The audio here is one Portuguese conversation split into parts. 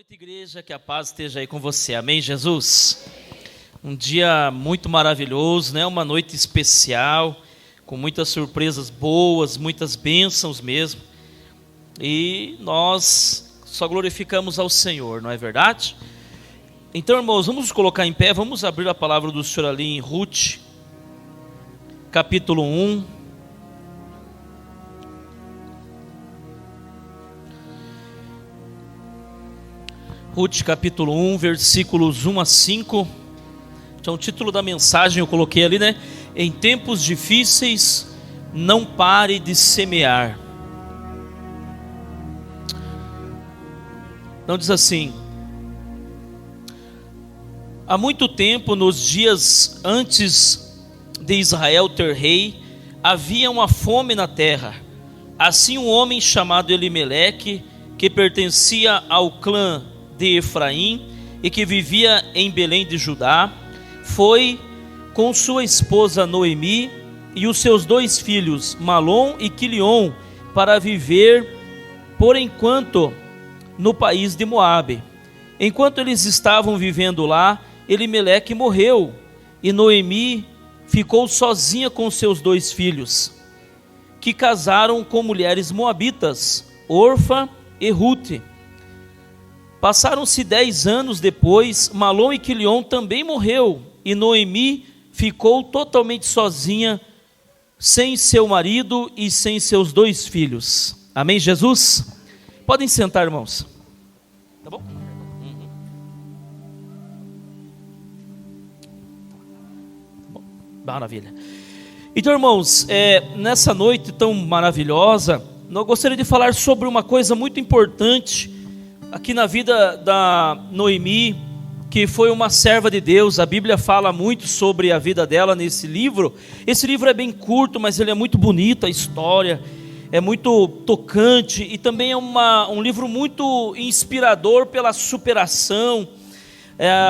noite, igreja, que a paz esteja aí com você, amém, Jesus? Um dia muito maravilhoso, né? Uma noite especial, com muitas surpresas boas, muitas bênçãos mesmo, e nós só glorificamos ao Senhor, não é verdade? Então, irmãos, vamos nos colocar em pé, vamos abrir a palavra do Senhor ali em Ruth, capítulo 1. Ruth capítulo 1, versículos 1 a 5. Então o título da mensagem eu coloquei ali, né? Em tempos difíceis, não pare de semear. Não diz assim: há muito tempo, nos dias antes de Israel ter rei, havia uma fome na terra. Assim um homem chamado Elimeleque, que pertencia ao clã de Efraim e que vivia em Belém de Judá, foi com sua esposa Noemi e os seus dois filhos Malom e Quilion para viver por enquanto no país de Moabe. Enquanto eles estavam vivendo lá, Elimeleque morreu e Noemi ficou sozinha com seus dois filhos, que casaram com mulheres moabitas, Orfa e Ruth. Passaram-se 10 anos depois, Malom e Quilion também morreu, e Noemi ficou totalmente sozinha, sem seu marido e sem seus dois filhos. Amém, Jesus? Podem sentar, irmãos. Tá bom? Maravilha. Então, irmãos, nessa noite tão maravilhosa, eu gostaria de falar sobre uma coisa muito importante aqui na vida da Noemi, que foi uma serva de Deus. A Bíblia fala muito sobre a vida dela nesse livro. Esse livro é bem curto, mas ele é muito bonito, a história é muito tocante, e também é um livro muito inspirador pela superação.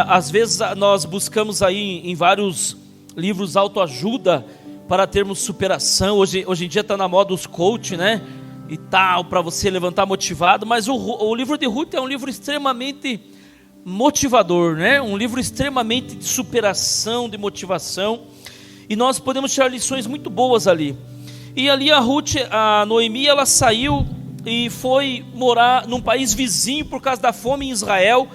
Às vezes nós buscamos aí em vários livros autoajuda para termos superação. Hoje em dia está na moda os coach, né? E tal, para você levantar motivado, mas o livro de Ruth é um livro extremamente motivador, né? Um livro extremamente de superação, de motivação, e nós podemos tirar lições muito boas ali. E ali a Noemi, ela saiu e foi morar num país vizinho por causa da fome em Israel,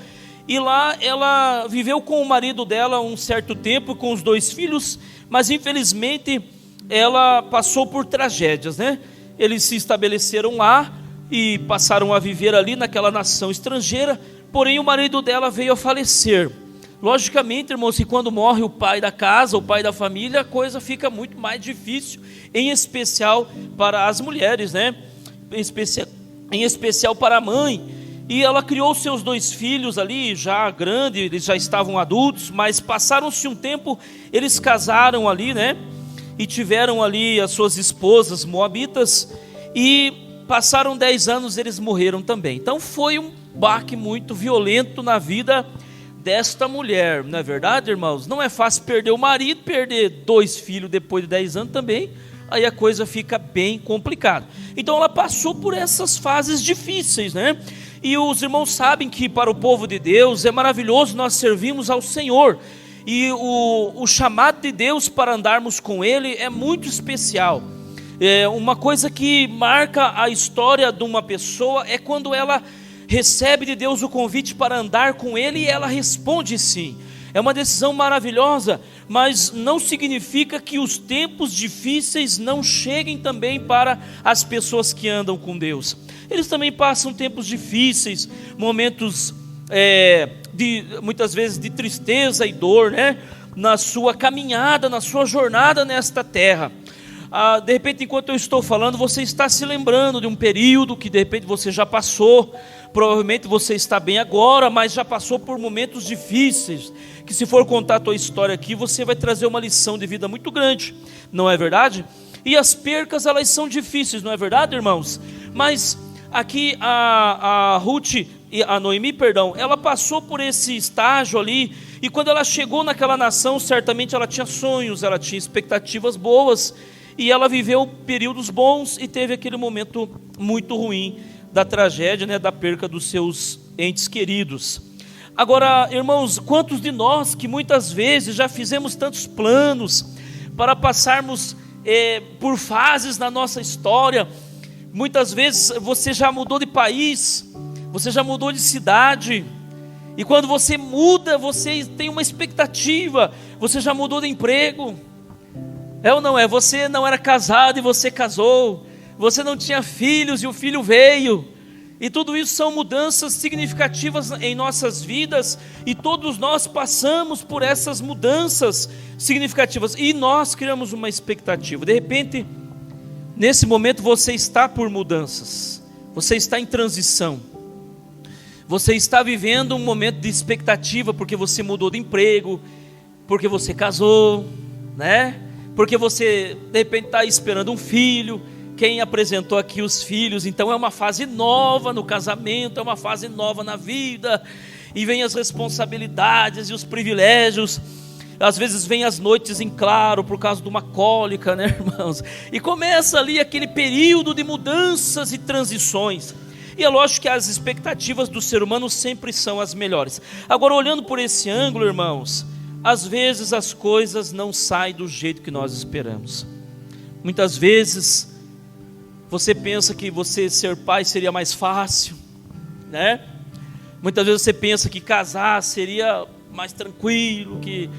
e lá ela viveu com o marido dela um certo tempo, com os dois filhos, mas infelizmente ela passou por tragédias, né? Eles se estabeleceram lá e passaram a viver ali naquela nação estrangeira, porém o marido dela veio a falecer. Logicamente, irmãos, que quando morre o pai da casa, o pai da família, a coisa fica muito mais difícil, em especial para as mulheres, né? Em especial para a mãe. E ela criou seus dois filhos ali, já grandes, eles já estavam adultos, mas passaram-se um tempo, eles casaram ali, né? E tiveram ali as suas esposas moabitas, e passaram 10 anos, eles morreram também. Então foi um baque muito violento na vida desta mulher, não é verdade, irmãos? Não é fácil perder o marido, perder dois filhos depois de 10 anos também, aí a coisa fica bem complicada. Então ela passou por essas fases difíceis, né? E os irmãos sabem que para o povo de Deus é maravilhoso nós servirmos ao Senhor, e o chamado de Deus para andarmos com Ele é muito especial. Uma coisa que marca a história de uma pessoa é quando ela recebe de Deus o convite para andar com Ele e ela responde sim. É uma decisão maravilhosa, mas não significa que os tempos difíceis não cheguem também para as pessoas que andam com Deus. Eles também passam tempos difíceis, momentos muitas vezes de tristeza e dor, né? Na sua caminhada, na sua jornada nesta terra. De repente, enquanto eu estou falando, você está se lembrando de um período que de repente você já passou. Provavelmente você está bem agora, mas já passou por momentos difíceis, que se for contar a tua história aqui, você vai trazer uma lição de vida muito grande, não é verdade? E as percas, elas são difíceis, não é verdade, irmãos? Mas aqui a Noemi, ela passou por esse estágio ali, e quando ela chegou naquela nação, certamente ela tinha sonhos, ela tinha expectativas boas, e ela viveu períodos bons e teve aquele momento muito ruim da tragédia, né, da perca dos seus entes queridos. Agora, irmãos, quantos de nós que muitas vezes já fizemos tantos planos para passarmos por fases na nossa história? Muitas vezes você já mudou de país, você já mudou de cidade, e quando você muda, você tem uma expectativa, você já mudou de emprego, é ou não é? Você não era casado e você casou, você não tinha filhos e o filho veio, e tudo isso são mudanças significativas em nossas vidas, e todos nós passamos por essas mudanças significativas, e nós criamos uma expectativa. De repente, nesse momento você está por mudanças, você está em transição, você está vivendo um momento de expectativa, porque você mudou de emprego, porque você casou, né? Porque você de repente está esperando um filho. Quem apresentou aqui os filhos, então é uma fase nova no casamento, é uma fase nova na vida, e vem as responsabilidades e os privilégios. Às vezes vem as noites em claro por causa de uma cólica, né, irmãos? E começa ali aquele período de mudanças e transições. E é lógico que as expectativas do ser humano sempre são as melhores. Agora, olhando por esse ângulo, irmãos, às vezes as coisas não saem do jeito que nós esperamos. Muitas vezes você pensa que você ser pai seria mais fácil, né? Muitas vezes você pensa que casar seria mais tranquilo, que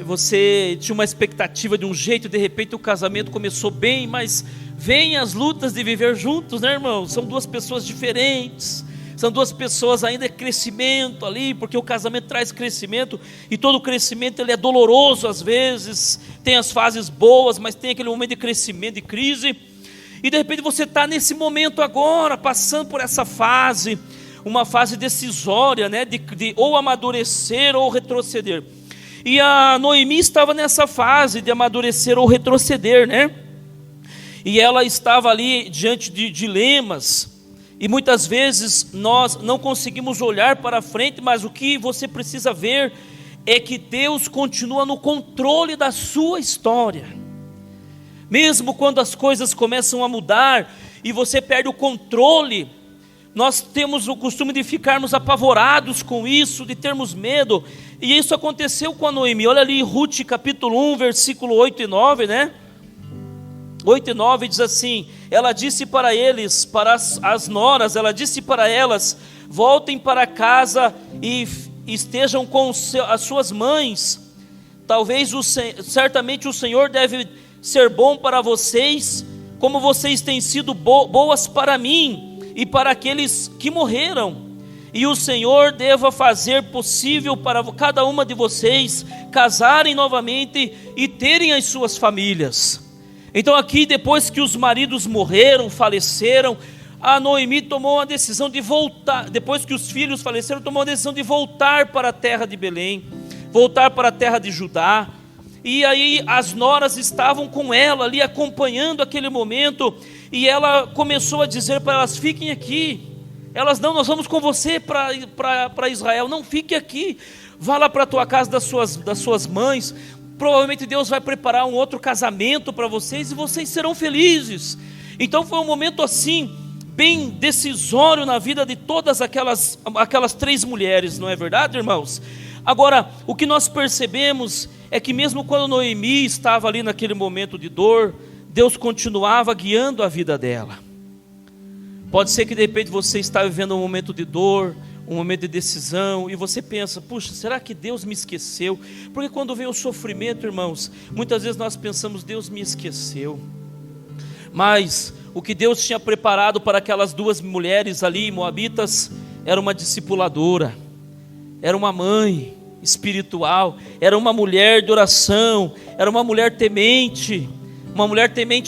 você tinha uma expectativa de um jeito, e de repente o casamento começou bem, mas vem as lutas de viver juntos, né, irmão? São duas pessoas diferentes, são duas pessoas ainda em crescimento ali, porque o casamento traz crescimento, e todo crescimento ele é doloroso às vezes, tem as fases boas, mas tem aquele momento de crescimento, de crise, e de repente você está nesse momento agora, passando por essa fase, uma fase decisória, né, de ou amadurecer ou retroceder. E a Noemi estava nessa fase de amadurecer ou retroceder, né? E ela estava ali diante de dilemas, e muitas vezes nós não conseguimos olhar para frente, mas o que você precisa ver é que Deus continua no controle da sua história. Mesmo quando as coisas começam a mudar e você perde o controle, nós temos o costume de ficarmos apavorados com isso, de termos medo, e isso aconteceu com a Noemi. Olha ali Ruth capítulo 1, versículo 8 e 9, né? 8 e 9 diz assim: ela disse para eles, para as noras, ela disse para elas: voltem para casa e estejam com as suas mães, talvez certamente o Senhor deve ser bom para vocês, como vocês têm sido boas para mim e para aqueles que morreram, e o Senhor deva fazer possível para cada uma de vocês casarem novamente e terem as suas famílias. Então aqui, depois que os maridos morreram, faleceram, a Noemi tomou a decisão de voltar. Depois que os filhos faleceram, tomou a decisão de voltar para a terra de Belém, voltar para a terra de Judá. E aí as noras estavam com ela ali, acompanhando aquele momento, e ela começou a dizer para elas: fiquem aqui. Elas: não, nós vamos com você para Israel. Não, fique aqui, vá lá para a tua casa das suas mães, provavelmente Deus vai preparar um outro casamento para vocês, e vocês serão felizes. Então foi um momento assim, bem decisório na vida de todas aquelas 3 mulheres, não é verdade, irmãos? Agora, o que nós percebemos é que mesmo quando Noemi estava ali naquele momento de dor, Deus continuava guiando a vida dela. Pode ser que de repente você está vivendo um momento de dor, um momento de decisão, e você pensa: puxa, será que Deus me esqueceu? Porque quando vem o sofrimento, irmãos, muitas vezes nós pensamos: Deus me esqueceu. Mas o que Deus tinha preparado para aquelas 2 mulheres ali, moabitas, era uma discipuladora, era uma mãe espiritual, era uma mulher de oração, era uma mulher temente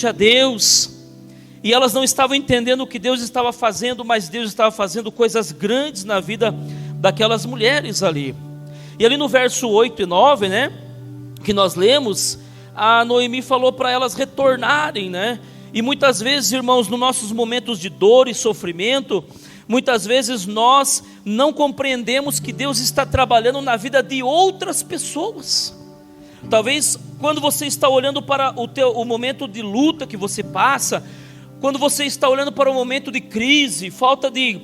a Deus. E elas não estavam entendendo o que Deus estava fazendo, mas Deus estava fazendo coisas grandes na vida daquelas mulheres ali. E ali no verso 8 e 9, né, que nós lemos, a Noemi falou para elas retornarem, né? E muitas vezes, irmãos, nos nossos momentos de dor e sofrimento, muitas vezes nós não compreendemos que Deus está trabalhando na vida de outras pessoas. Talvez quando você está olhando para o momento de luta que você passa, quando você está olhando para o momento de crise, falta de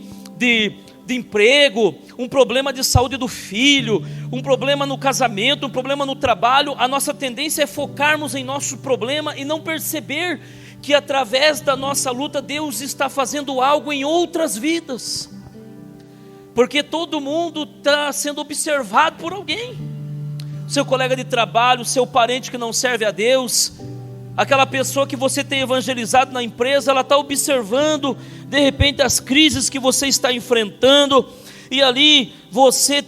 de emprego, um problema de saúde do filho, um problema no casamento, um problema no trabalho, a nossa tendência é focarmos em nosso problema e não perceber que através da nossa luta Deus está fazendo algo em outras vidas, porque todo mundo está sendo observado por alguém, seu colega de trabalho, seu parente que não serve a Deus, aquela pessoa que você tem evangelizado na empresa, ela está observando de repente as crises que você está enfrentando, e ali você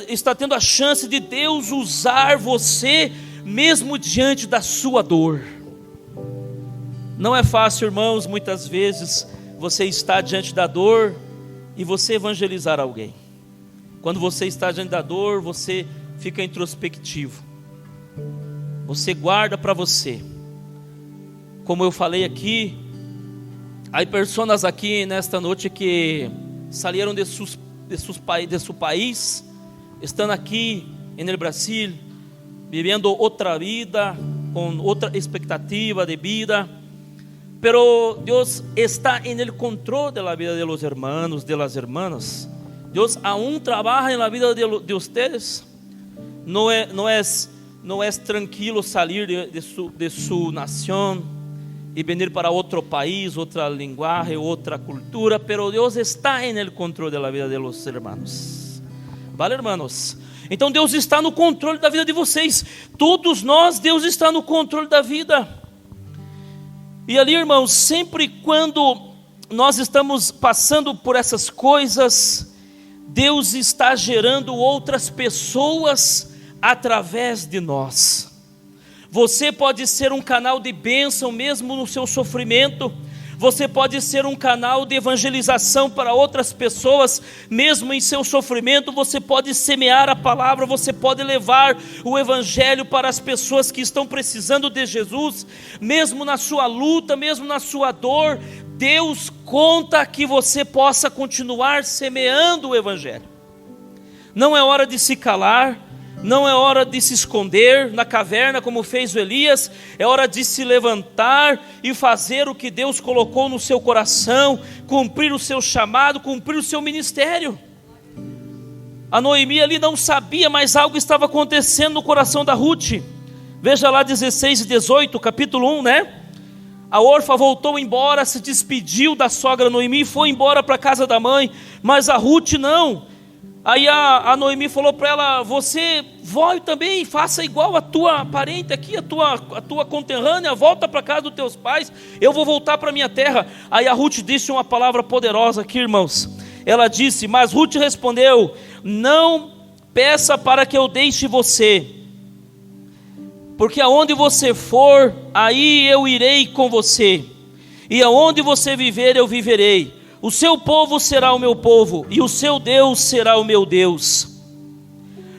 está tendo a chance de Deus usar você, mesmo diante da sua dor. Não é fácil, irmãos, muitas vezes você está diante da dor e você evangelizar alguém. Quando você está diante da dor, você fica introspectivo, você guarda para você. Como eu falei aqui, há pessoas aqui nesta noite que salieron de su país, estão aqui no Brasil, vivendo outra vida, com outra expectativa de vida, pero Deus está en el control de la vida de los hermanos, de las hermanas. Deus aún trabaja en la vida de ustedes. No es tranquilo salir de su nación y venir para otro país, otra lenguaje, otra cultura, pero Deus está en el control de la vida de los hermanos. Vale, hermanos? Então Deus está no controle da vida de vocês. Todos nós, Deus está no controle da vida. E ali, irmãos, sempre quando nós estamos passando por essas coisas, Deus está gerando outras pessoas através de nós. Você pode ser um canal de bênção mesmo no seu sofrimento. Você pode ser um canal de evangelização para outras pessoas, mesmo em seu sofrimento. Você pode semear a palavra, você pode levar o evangelho para as pessoas que estão precisando de Jesus, mesmo na sua luta, mesmo na sua dor. Deus conta que você possa continuar semeando o evangelho. Não é hora de se calar, não é hora de se esconder na caverna como fez o Elias, é hora de se levantar e fazer o que Deus colocou no seu coração, cumprir o seu chamado, cumprir o seu ministério. A Noemi ali não sabia, mas algo estava acontecendo no coração da Ruth. Veja lá 16 e 18, capítulo 1, né? A órfã voltou embora, se despediu da sogra Noemi e foi embora para a casa da mãe, mas a Ruth não. Aí a Noemi falou para ela: você volte também, faça igual a tua parente aqui, a tua conterrânea, volta para a casa dos teus pais, eu vou voltar para a minha terra. Aí a Ruth disse uma palavra poderosa aqui, irmãos. Ela disse, mas Ruth respondeu: não peça para que eu deixe você, porque aonde você for, aí eu irei com você, e aonde você viver, eu viverei. O seu povo será o meu povo, e o seu Deus será o meu Deus.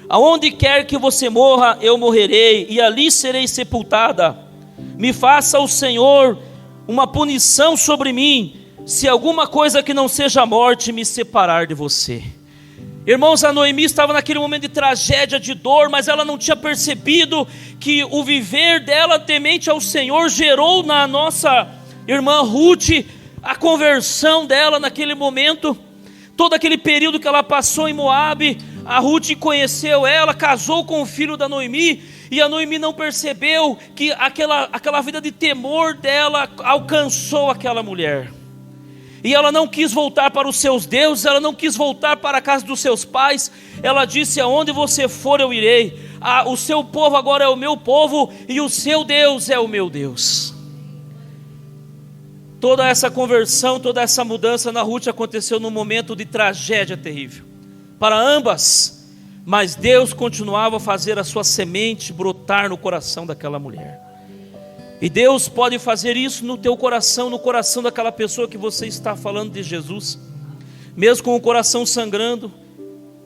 Aonde quer que você morra, eu morrerei, e ali serei sepultada. Me faça o Senhor uma punição sobre mim, se alguma coisa que não seja a morte me separar de você. Irmãos, a Noemi estava naquele momento de tragédia, de dor, mas ela não tinha percebido que o viver dela temente ao Senhor gerou na nossa irmã Ruth a conversão dela naquele momento. Todo aquele período que ela passou em Moabe, a Ruth conheceu ela, casou com o filho da Noemi, e a Noemi não percebeu que aquela vida de temor dela alcançou aquela mulher. E ela não quis voltar para os seus deuses, ela não quis voltar para a casa dos seus pais. Ela disse: aonde você for eu irei. O seu povo agora é o meu povo, e o seu Deus é o meu Deus. Toda essa conversão, toda essa mudança na Ruth aconteceu num momento de tragédia terrível para ambas, mas Deus continuava a fazer a sua semente brotar no coração daquela mulher. E Deus pode fazer isso no teu coração, no coração daquela pessoa que você está falando de Jesus, mesmo com o coração sangrando,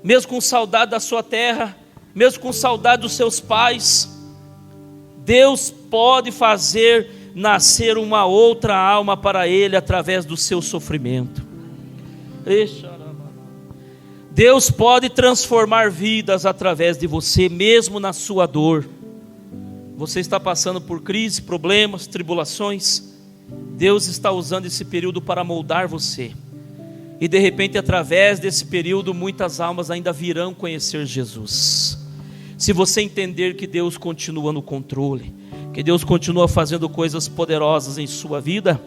mesmo com saudade da sua terra, mesmo com saudade dos seus pais. Deus pode fazer nascer uma outra alma para Ele através do seu sofrimento. Deus pode transformar vidas através de você, mesmo na sua dor. Você está passando por crise, problemas, tribulações. Deus está usando esse período para moldar você. E de repente, através desse período, muitas almas ainda virão conhecer Jesus. Se você entender que Deus continua no controle, que Deus continua fazendo coisas poderosas em sua vida,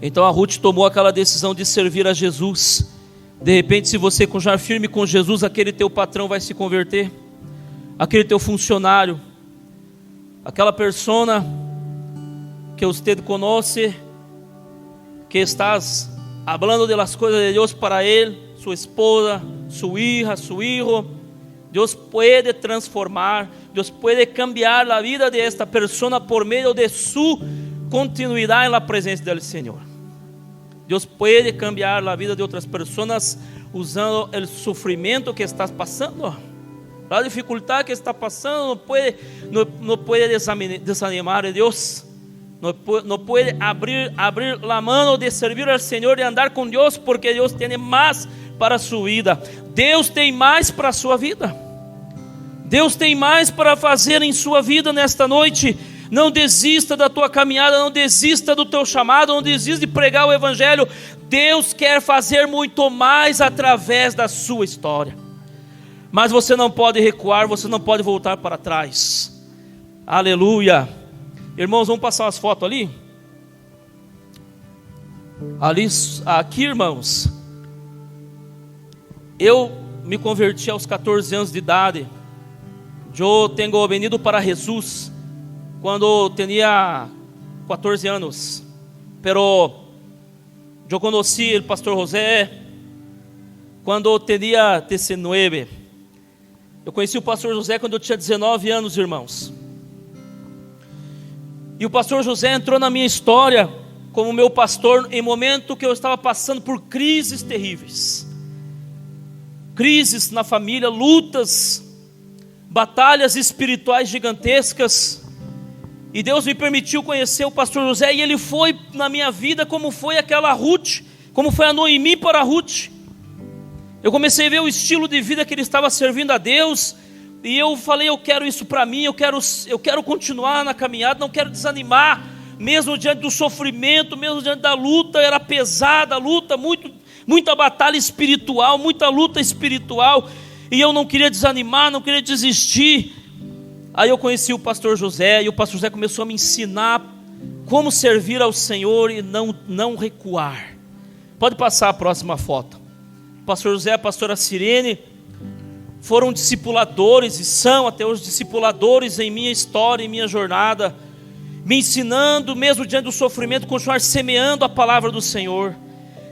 então a Ruth tomou aquela decisão de servir a Jesus. De repente, se você continuar firme com Jesus, aquele teu patrão vai se converter, aquele teu funcionário, aquela persona que você conhece, que estás hablando de las coisas de Deus para ele, sua esposa, sua hija, seu hijo, Deus pode transformar, Deus pode cambiar a vida de esta persona por meio de sua continuidade na presença do Senhor. Deus pode cambiar a vida de outras pessoas usando o sofrimento que estás passando, a dificuldade que está passando. Não pode desanimar a Deus. Não pode abrir a mão de servir ao Senhor e andar com Deus, porque Deus tem mais para a sua vida. Deus tem mais para a sua vida. Deus tem mais para fazer em sua vida nesta noite. Não desista da tua caminhada, não desista do teu chamado, não desista de pregar o Evangelho. Deus quer fazer muito mais através da sua história. Mas você não pode recuar, você não pode voltar para trás. Aleluia. Irmãos, vamos passar umas fotos ali? Aqui, irmãos, eu me converti aos 14 anos de idade. Eu tenho venido para Jesus quando tinha 14 anos. Pero eu conheci o pastor José quando tinha 19. Eu conheci o pastor José quando eu tinha 19 anos, irmãos. E o pastor José entrou na minha história como meu pastor em momento que eu estava passando por crises terríveis. Crises na família, lutas, batalhas espirituais gigantescas. E Deus me permitiu conhecer o pastor José, e ele foi na minha vida como foi aquela Ruth, como foi a Noemi para a Ruth. Eu comecei a ver o estilo de vida que ele estava servindo a Deus, e eu falei, eu quero isso para mim, eu quero continuar na caminhada, não quero desanimar, mesmo diante do sofrimento, mesmo diante da luta. Era pesada a luta, muita batalha espiritual, muita luta espiritual, e eu não queria desanimar, não queria desistir. Aí eu conheci o pastor José, e o pastor José começou a me ensinar como servir ao Senhor e não recuar. Pode passar a próxima foto. O pastor José e a pastora Sirene foram discipuladores, e são até hoje discipuladores em minha história, em minha jornada, me ensinando, mesmo diante do sofrimento, continuar semeando a palavra do Senhor,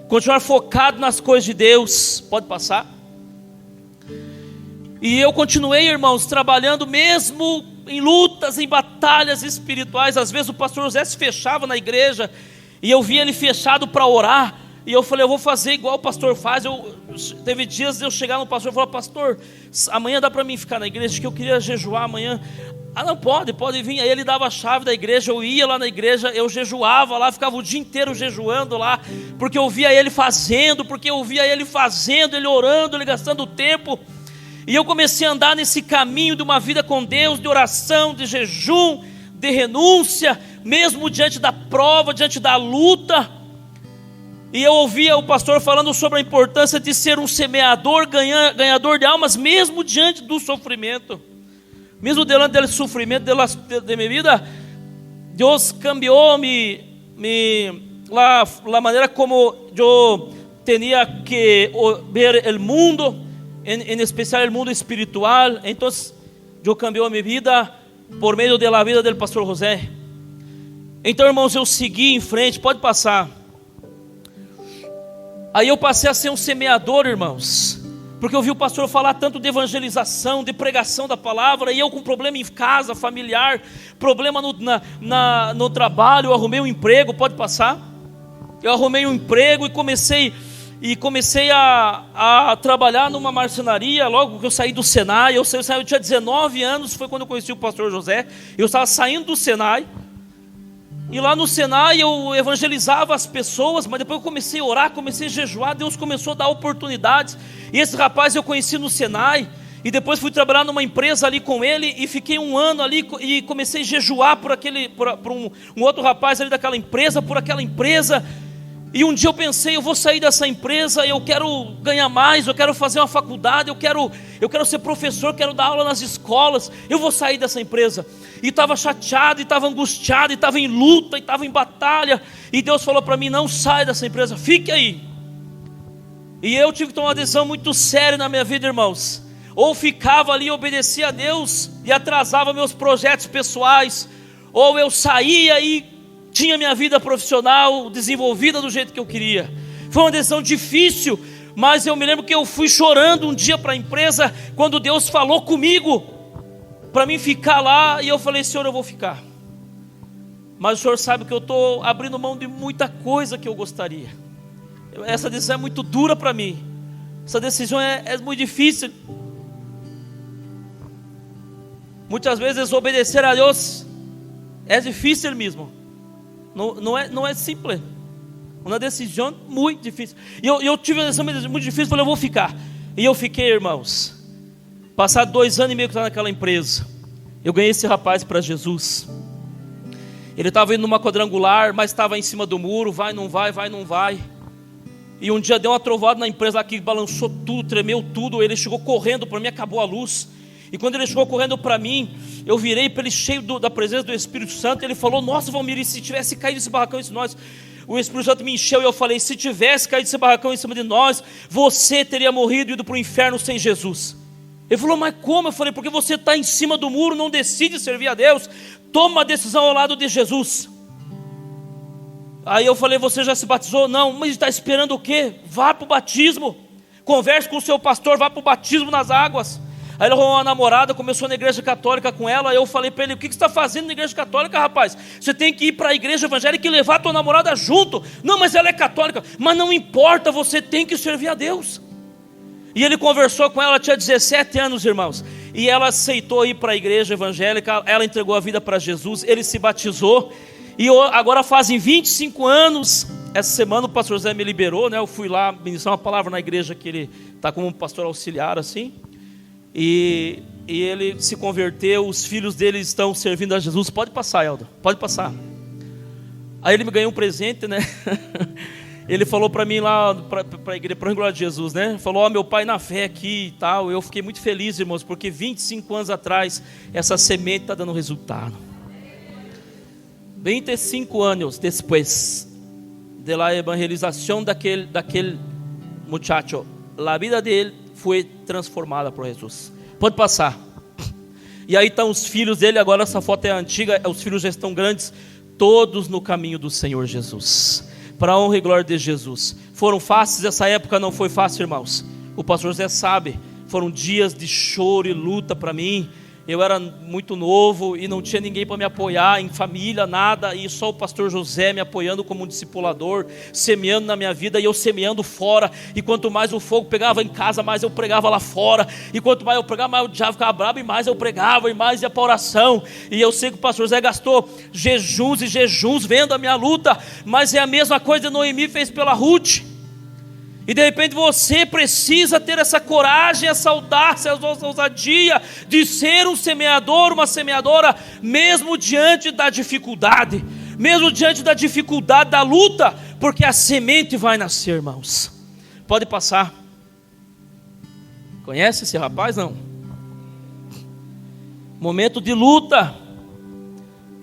continuar focado nas coisas de Deus. Pode passar? E eu continuei, irmãos, trabalhando mesmo em lutas, em batalhas espirituais. Às vezes o pastor José se fechava na igreja, e eu via ele fechado para orar, e eu falei, eu vou fazer igual o pastor faz. Teve dias de eu chegar no pastor e falar, pastor, amanhã dá para mim ficar na igreja, que eu queria jejuar amanhã. Ah, não, pode vir. Aí ele dava a chave da igreja, eu ia lá na igreja, eu jejuava lá, ficava o dia inteiro jejuando lá, porque eu via ele fazendo, ele orando, ele gastando tempo. E eu comecei a andar nesse caminho de uma vida com Deus, de oração, de jejum, de renúncia, mesmo diante da prova, diante da luta. E eu ouvia o pastor falando sobre a importância de ser um semeador, ganhador de almas, mesmo diante do sofrimento. Mesmo delante do sofrimento de minha vida, Deus cambiou a maneira como eu tinha que ver o mundo, em especial o mundo espiritual. Então, eu cambiou a minha vida por meio da vida do pastor José. Então, irmãos, eu segui em frente. Pode passar. Aí eu passei a ser um semeador, irmãos, porque eu vi o pastor falar tanto de evangelização, de pregação da palavra, e eu com problema em casa, familiar, problema no trabalho. Eu arrumei um emprego. Pode passar. Eu arrumei um emprego e comecei a trabalhar numa marcenaria. Logo que eu saí do Senai, eu tinha 19 anos, foi quando eu conheci o pastor José. Eu estava saindo do Senai, e lá no Senai eu evangelizava as pessoas, mas depois eu comecei a orar, comecei a jejuar. Deus começou a dar oportunidades, e esse rapaz eu conheci no Senai, e depois fui trabalhar numa empresa ali com ele, e fiquei um ano ali, e comecei a jejuar por um outro rapaz ali daquela empresa, por aquela empresa. E um dia eu pensei, eu vou sair dessa empresa, eu quero ganhar mais, eu quero fazer uma faculdade, eu quero ser professor, quero dar aula nas escolas, eu vou sair dessa empresa. E estava chateado, e estava angustiado, e estava em luta, e estava em batalha. E Deus falou para mim, não saia dessa empresa, fique aí. E eu tive que tomar uma decisão muito séria na minha vida, irmãos. Ou ficava ali e obedecia a Deus, e atrasava meus projetos pessoais, ou eu saía e tinha minha vida profissional desenvolvida do jeito que eu queria. Foi uma decisão difícil, mas eu me lembro que eu fui chorando um dia para a empresa, quando Deus falou comigo, para mim ficar lá, e eu falei, Senhor, eu vou ficar. Mas o Senhor sabe que eu estou abrindo mão de muita coisa que eu gostaria. Essa decisão é muito dura para mim, essa decisão é muito difícil. Muitas vezes obedecer a Deus é difícil mesmo. Não é simples. Uma decisão muito difícil. E eu tive uma decisão muito difícil. Falei, eu vou ficar. E eu fiquei, irmãos. Passado 2 anos e meio que estava naquela empresa, eu ganhei esse rapaz para Jesus. Ele estava indo numa quadrangular, mas estava em cima do muro. Vai, não vai, vai, não vai. E um dia deu uma trovada na empresa lá que balançou tudo, tremeu tudo. Ele chegou correndo para mim, acabou a luz. E quando ele chegou correndo para mim, eu virei para ele cheio da presença do Espírito Santo. Ele falou, nossa, Valmir, e se tivesse caído esse barracão em cima de nós? O Espírito Santo me encheu e eu falei, se tivesse caído esse barracão em cima de nós, você teria morrido e ido para o inferno sem Jesus. Ele falou, mas como? Eu falei, porque você está em cima do muro, não decide servir a Deus, toma uma decisão ao lado de Jesus. Aí eu falei, você já se batizou? Não, mas está esperando o quê? Vá para o batismo, converse com o seu pastor, vá para o batismo nas águas. Aí ele arrumou uma namorada, começou na igreja católica com ela. Aí eu falei para ele, o que você está fazendo na igreja católica, rapaz? Você tem que ir para a igreja evangélica e levar a tua namorada junto. Não, mas ela é católica. Mas não importa, você tem que servir a Deus. E ele conversou com ela, tinha 17 anos, irmãos. E ela aceitou ir para a igreja evangélica. Ela entregou a vida para Jesus, ele se batizou. E agora fazem 25 anos. Essa semana o pastor Zé me liberou, né? Eu fui lá ministrar uma palavra na igreja, que ele está como um pastor auxiliar assim. E ele se converteu, os filhos dele estão servindo a Jesus. Pode passar, Elda, pode passar. Aí ele me ganhou um presente, né? Ele falou para mim lá, para a igreja, para a glória de Jesus, né? Falou, ó, meu pai na fé aqui e tal. Eu fiquei muito feliz, irmãos, porque 25 anos atrás, essa semente está dando resultado. 25 anos depois da evangelização daquele muchacho, a vida dele foi transformada por Jesus. Pode passar. E aí estão os filhos dele. Agora essa foto é antiga, os filhos já estão grandes, todos no caminho do Senhor Jesus, para a honra e glória de Jesus. Foram fáceis? Essa época não foi fácil, irmãos. O pastor Zé sabe, foram dias de choro e luta para mim. Eu era muito novo e não tinha ninguém para me apoiar, em família, nada, e só o pastor José me apoiando como um discipulador, semeando na minha vida, e eu semeando fora. E quanto mais o fogo pegava em casa, mais eu pregava lá fora. E quanto mais eu pregava, mais o diabo ficava bravo, e mais eu pregava, e mais ia para oração. E eu sei que o pastor José gastou jejuns e jejuns vendo a minha luta, mas é a mesma coisa que Noemi fez pela Ruth. E de repente você precisa ter essa coragem, essa audácia, essa ousadia de ser um semeador, uma semeadora, mesmo diante da dificuldade, da luta, porque a semente vai nascer, irmãos. Pode passar. Conhece esse rapaz? Não. Momento de luta.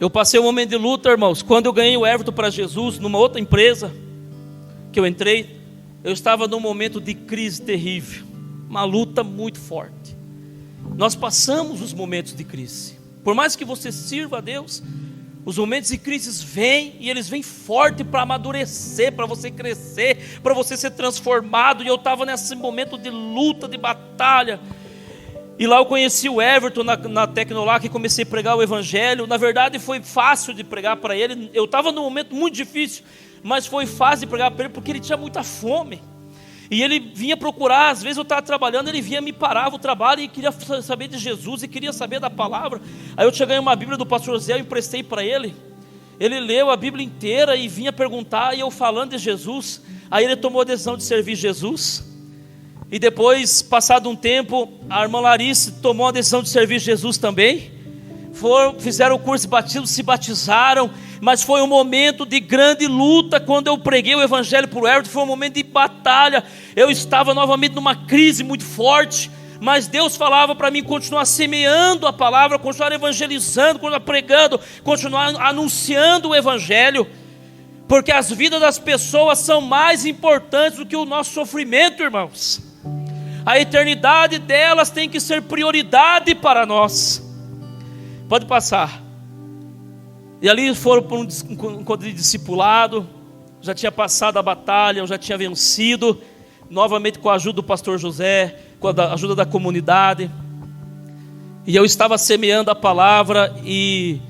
Eu passei um momento de luta, irmãos, quando eu ganhei o Everton para Jesus, numa outra empresa que eu entrei. Eu estava num momento de crise terrível, uma luta muito forte. Nós passamos os momentos de crise. Por mais que você sirva a Deus, os momentos de crise vêm, e eles vêm forte para amadurecer, para você crescer, para você ser transformado. E eu estava nesse momento de luta, de batalha. E lá eu conheci o Everton na Tecnolac e comecei a pregar o Evangelho. Na verdade foi fácil de pregar para ele. Eu estava num momento muito difícil, mas foi fácil de pregar para ele porque ele tinha muita fome. E ele vinha procurar, às vezes eu estava trabalhando, ele vinha, me parava o trabalho e queria saber de Jesus, e queria saber da palavra. Aí eu tinha ganho uma Bíblia do pastor Zé, eu emprestei para ele. Ele leu a Bíblia inteira e vinha perguntar, e eu falando de Jesus. Aí ele tomou a decisão de servir Jesus. E depois, passado um tempo, a irmã Larissa tomou a decisão de servir Jesus também. fizeram o curso de batismo, se batizaram, mas foi um momento de grande luta. Quando eu preguei o evangelho para o Everton, foi um momento de batalha. Eu estava novamente numa crise muito forte, mas Deus falava para mim continuar semeando a palavra, continuar evangelizando, continuar pregando, continuar anunciando o evangelho, porque as vidas das pessoas são mais importantes do que o nosso sofrimento, irmãos. A eternidade delas tem que ser prioridade para nós. Pode passar. E ali foram para um encontro de discipulado. Já tinha passado a batalha, eu já tinha vencido. Novamente com a ajuda do pastor José, com a ajuda da comunidade. E eu estava semeando a palavra e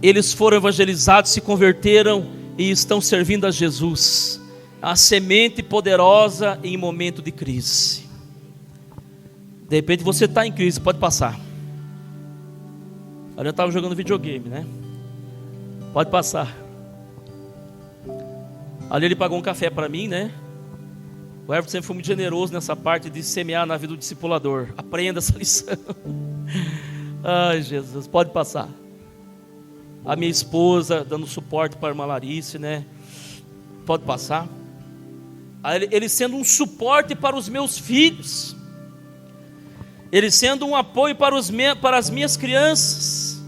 eles foram evangelizados, se converteram e estão servindo a Jesus. A semente poderosa em momento de crise. De repente você está em crise, pode passar. Ali eu estava jogando videogame, né? Pode passar. Ali ele pagou um café para mim, né? O Everton sempre foi muito generoso nessa parte de semear na vida do discipulador. Aprenda essa lição. Ai, Jesus, pode passar. A minha esposa dando suporte para a irmã Larice, né? Pode passar. Ele sendo um suporte para os meus filhos. Ele sendo um apoio para as minhas crianças.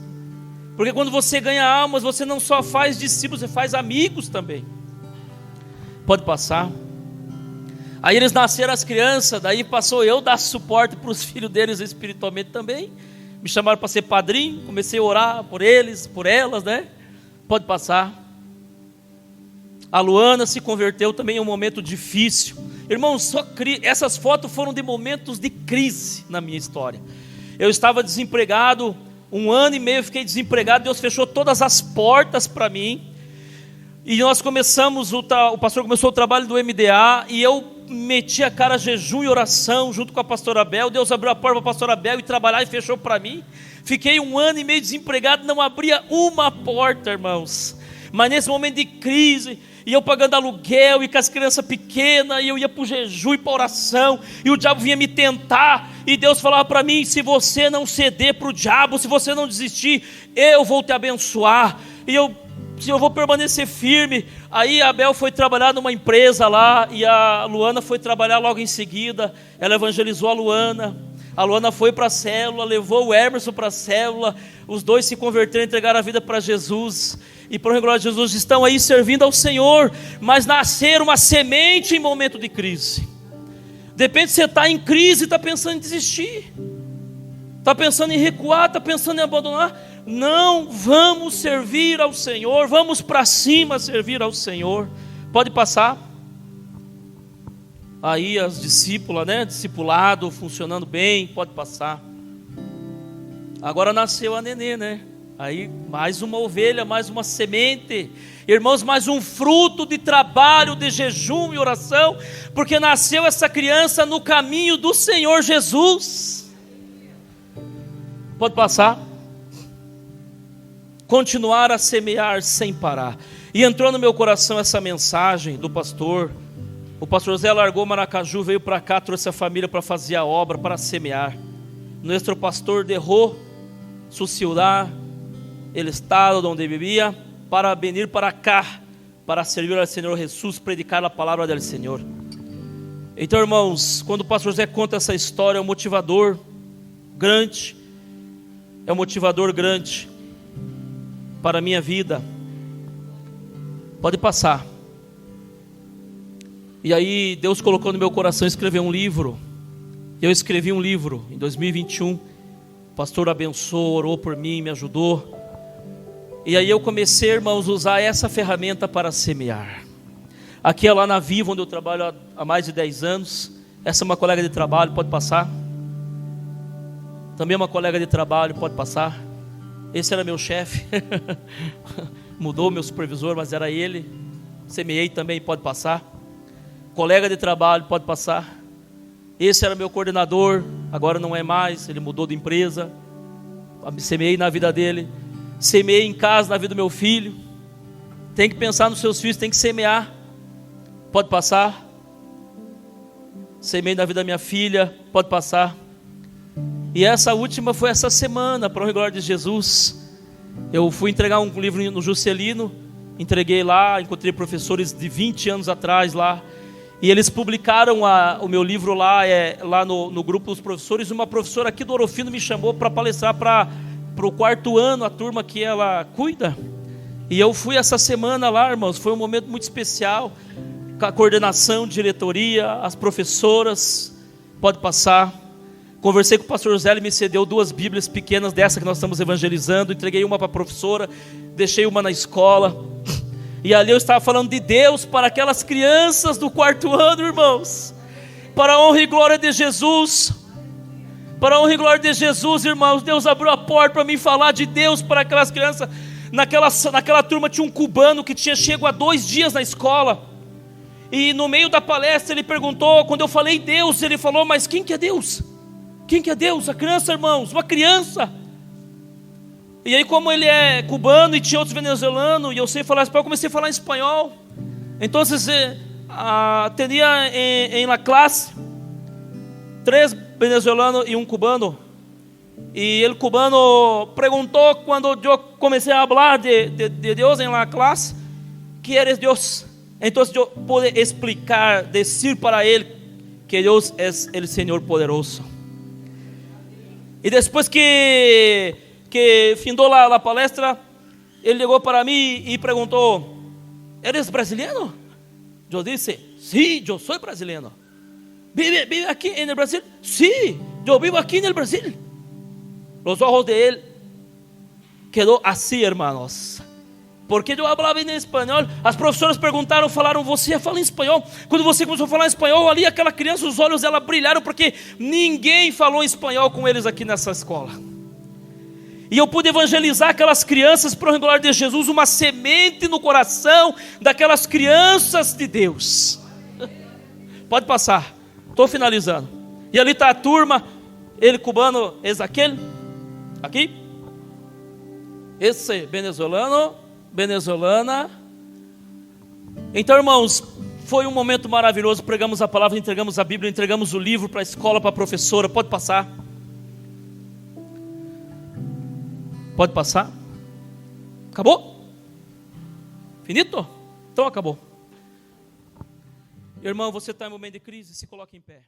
Porque quando você ganha almas, você não só faz discípulos, você faz amigos também. Pode passar. Aí eles nasceram as crianças, daí passou eu dar suporte para os filhos deles espiritualmente também. Me chamaram para ser padrinho, comecei a orar por eles, por elas, né? Pode passar. A Luana se converteu também em um momento difícil. Irmãos, essas fotos foram de momentos de crise na minha história. Eu estava desempregado, 1 ano e meio fiquei desempregado, Deus fechou todas as portas para mim. E nós começamos, o pastor começou o trabalho do MDA, e eu meti a cara a jejum e oração junto com a pastora Bel. Deus abriu a porta para a pastora Bel e trabalhar e fechou para mim. Fiquei 1 ano e meio desempregado, não abria uma porta, irmãos. Mas nesse momento de crise, e eu pagando aluguel, e com as crianças pequenas, e eu ia para o jejum e para a oração, e o diabo vinha me tentar, e Deus falava para mim: se você não ceder para o diabo, se você não desistir, eu vou te abençoar, e eu vou permanecer firme. Aí a Abel foi trabalhar numa empresa lá, e a Luana foi trabalhar logo em seguida. Ela evangelizou a Luana foi para a célula, levou o Emerson para a célula, os dois se converteram, entregaram a vida para Jesus, e por glória de Jesus estão aí servindo ao Senhor, mas nasceram uma semente em momento de crise. De repente você está em crise, está pensando em desistir, está pensando em recuar, está pensando em abandonar. Não, vamos servir ao Senhor, vamos para cima servir ao Senhor. Pode passar. Aí as discípulas, né? Discipulado funcionando bem, pode passar. Agora nasceu a Nenê, né? Aí mais uma ovelha, mais uma semente. Irmãos, mais um fruto de trabalho, de jejum e oração, porque nasceu essa criança no caminho do Senhor Jesus. Pode passar. Continuar a semear sem parar. E entrou no meu coração essa mensagem do pastor. O pastor Zé largou Maracaju, veio para cá, trouxe a família para fazer a obra, para semear. Nuestro pastor derrou su ciudad, el estado onde vivia, para venir para cá, para servir ao Senhor Jesus, predicar a palavra do Senhor. Então, irmãos, quando o pastor Zé conta essa história, é um motivador grande, para a minha vida. Pode passar. E aí Deus colocou no meu coração escrever um livro. Eu escrevi um livro em 2021. O pastor abençoou, orou por mim, me ajudou. E aí eu comecei, irmãos, a usar essa ferramenta para semear. Aqui é lá na Viva, onde eu trabalho há mais de 10 anos. Essa é uma colega de trabalho, pode passar. Também é uma colega de trabalho, pode passar. Esse era meu chefe. Mudou meu supervisor, mas era ele. Semeei também, pode passar. Colega de trabalho, pode passar. Esse era meu coordenador, agora não é mais, ele mudou de empresa. Semeei na vida dele. Semeei em casa, na vida do meu filho. Tem que pensar nos seus filhos, tem que semear. Pode passar. Semeei na vida da minha filha, pode passar. E essa última foi essa semana, para o glória de Jesus. Eu fui entregar um livro no Juscelino, entreguei lá, encontrei professores de 20 anos atrás lá, e eles publicaram o meu livro lá, lá no grupo dos professores. Uma professora aqui do Orofino me chamou para palestrar para o 4º ano, a turma que ela cuida. E eu fui essa semana lá, irmãos, foi um momento muito especial, com a coordenação, diretoria, as professoras, pode passar. Conversei com o pastor José, ele me cedeu 2 Bíblias pequenas dessa que nós estamos evangelizando, entreguei uma para a professora, deixei uma na escola, e ali eu estava falando de Deus para aquelas crianças do 4º ano, irmãos, para a honra e glória de Jesus, para a honra e glória de Jesus, irmãos. Deus abriu a porta para mim falar de Deus para aquelas crianças. Naquela turma tinha um cubano que tinha chego há 2 dias na escola, e no meio da palestra ele perguntou, quando eu falei Deus, ele falou: mas quem que é Deus? Quem que é Deus? A criança, irmãos, uma criança. E aí, como ele é cubano e tinha outros venezuelanos, e eu sei falar espanhol, eu comecei a falar em espanhol. Então, tinha em la classe 3 venezuelanos e um cubano. E o cubano perguntou, quando eu comecei a falar de Deus em la classe: que eres Deus? Então eu pude explicar, dizer para ele que Deus é o Senhor poderoso. E depois que findou a palestra, ele chegou para mim e perguntou: ¿eres brasileño? Eu disse: sí, eu sou brasileño. ¿Vive aqui no Brasil? Sí, eu vivo aqui no Brasil. Os olhos de ele quedou assim, hermanos, porque eu falava em espanhol. As professoras perguntaram, falaram: você fala em espanhol? Quando você começou a falar em espanhol, ali aquela criança, os olhos dela brilharam, porque ninguém falou espanhol com eles aqui nessa escola. E eu pude evangelizar aquelas crianças para a glória de Jesus, uma semente no coração daquelas crianças de Deus. Pode passar, estou finalizando. E ali está a turma, ele cubano, esse aquele, aqui, esse venezuelana. Então, irmãos, foi um momento maravilhoso. Pregamos a palavra, entregamos a Bíblia, entregamos o livro para a escola, para a professora. Pode passar. Pode passar. Acabou? Finito? Então acabou. Irmão, você está em momento de crise, se coloque em pé.